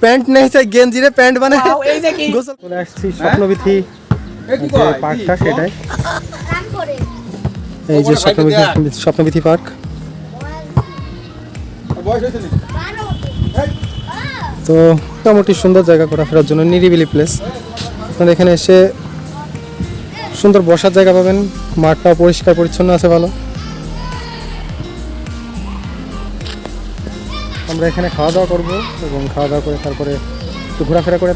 Pant নেই চাই গেঞ্জিরে pant বানায় গোসল করে আসছি স্বপ্নবিথি যে পার্কটা সেটাই এই যে স্বপ্নবিথি পার্ক। তো মোটামুটি সুন্দর জায়গা ঘোরাফেরার জন্য, নিরিবিলি প্লেস। আপনারা এখানে এসে সুন্দর বসার জায়গা পাবেন, মাঠটাও পরিষ্কার পরিচ্ছন্ন আছে ভালো। আমরা এখানে খাওয়া দাওয়া করবো এবং খাওয়া দাওয়া করে তারপরে একটু ঘোরাফেরা করে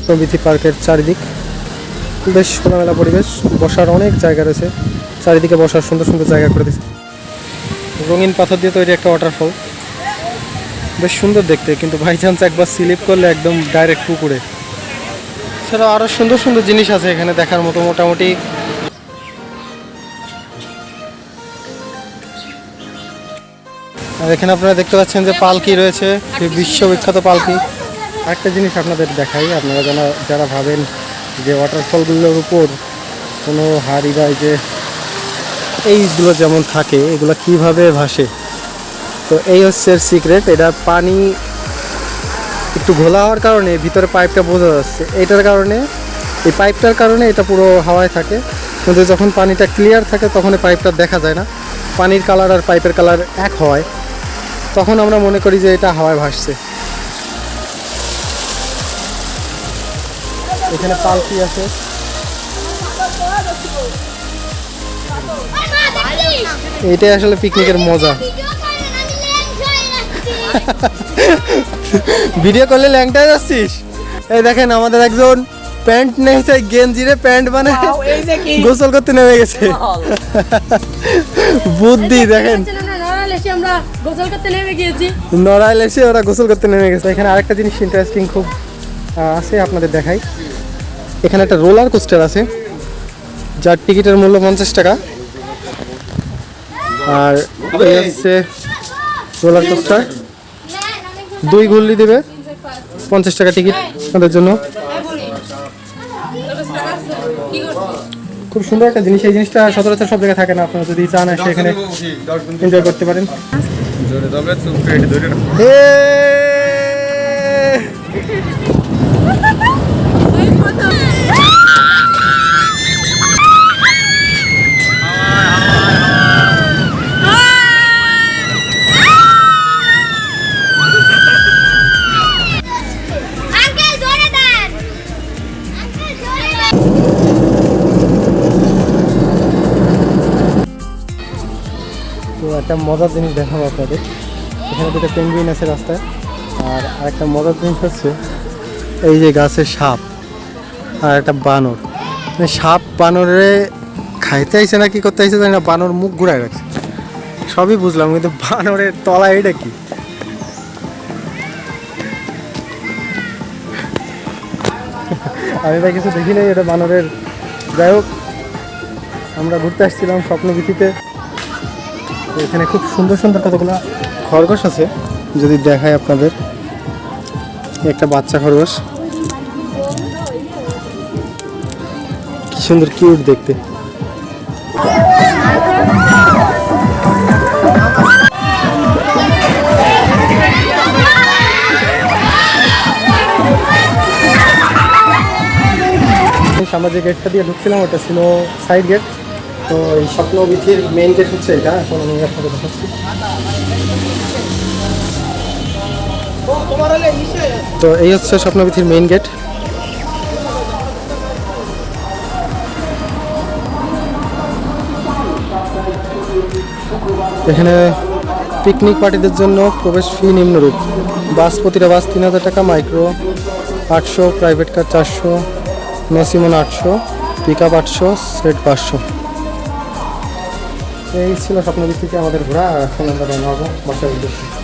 প্রভৃতি পার্কের চারিদিক বেশ খোলামেলা পরিবেশ, বসার অনেক জায়গা রয়েছে, চারিদিকে বসার সুন্দর সুন্দর জায়গা করে দিয়েছে। রঙিন পাথর দিয়ে তৈরি একটা ওয়াটারফল, বেশ সুন্দর দেখতে, কিন্তু বাই চান্স একবার স্লিপ করলে একদম ডাইরেক্ট পুকুরে। এছাড়াও আরও সুন্দর সুন্দর জিনিস আছে এখানে দেখার মতো মোটামুটি। আর এখানে আপনারা দেখতে পাচ্ছেন যে পালকি রয়েছে, বিশ্ববিখ্যাত পালকি। আরেকটা জিনিস আপনাদের দেখাই, আপনারা যারা ভাবেন যে ওয়াটারফলগুলোর উপর কোনো হাড়ি বা যে এইগুলো যেমন থাকে এগুলো কিভাবে ভাসে, তো এই হচ্ছে সিক্রেট। এটা পানি একটু ঘোলা হওয়ার কারণে ভিতরে পাইপটা বোঝা যাচ্ছে, এইটার কারণে, এই পাইপটার কারণে এটা পুরো হাওয়ায় থাকে, কিন্তু যখন পানিটা ক্লিয়ার থাকে তখন এই পাইপটা দেখা যায় না, পানির কালার আর পাইপের কালার এক হয়, তখন আমরা মনে করি যে এটা হাওয়ায় ভাসছে। এখানে পালকি আছে, এটাই আসলে পিকনিকের মজা। ভিডিও করলে ল্যাংটায় যাচ্ছিস? এই দেখেন আমাদের একজন প্যান্ট নেই চাই গেঞ্জিরে প্যান্ট বানায় গোসল করতে নেমে গেছে। বুদ্ধি দেখেন, নড়াইল এসে ওরা গোসল করতে নেমে গেছে। এখানে আরেকটা জিনিস ইন্টারেস্টিং খুব আছে, আপনাদের দেখাই। এখানে একটা রোলার কোস্টার আছে যার টিকিটের মূল্য 50 টাকা, আর এই হচ্ছে রোলার কোস্টার, 2 ঘুরলি দেবে, 50 টাকা টিকিট তাদের জন্য। খুব সুন্দর একটা জিনিস, এই জিনিসটা সচরাচর সব জায়গায় থাকে না, আপনারা যদি চান এসে এখানে এনজয় করতে পারেন। তো একটা মজার জিনিস দেখাবো আপনাদের, এখানে দুটো পেঙ্গুইন আছে রাস্তায়, আর আরেকটা মজার জিনিস হচ্ছে এই যে গাছের সাপ আর একটা বানর। সাপ বানরে খাইতে আইছে না কি করতে আইছে জানি না, বানর মুখ ঘুরায় রাখছে, সবই বুঝলাম, কিন্তু বানরের তলা এটা কি? আমি ভাই কিছু দেখি নাই, এটা বানরের। যাই হোক, আমরা ঘুরতে আসছিলাম স্বপ্নবিথিতে, এখানে খুব সুন্দর সুন্দর কতগুলো খরগোশ আছে, যদি দেখায় আপনাদের। একটা বাচ্চা খরগোশ, কি সুন্দর কিউট দেখতে। আমরা যে গেটটা দিয়ে ঢুকছিলাম ওটা ছিল সাইড গেট, তো এই স্বপ্নবিথির মেইন গেট হচ্ছে এটা, এখন আমি আপনাদের দেখাচ্ছি। তো এই হচ্ছে স্বপ্নবিথির মেইন গেট। এখানে পিকনিক পার্টিদের জন্য প্রবেশ ফি নিম্নরূপ: প্রতিটা বাস 3000 টাকা, micro 800, private car 400, maximum 800, pick up 800, set 500। এই ছিল স্বপ্নবিথিতে আমাদের ঘোরা। এখন আমরা রওনা হবো বাসার উদ্দেশ্যে।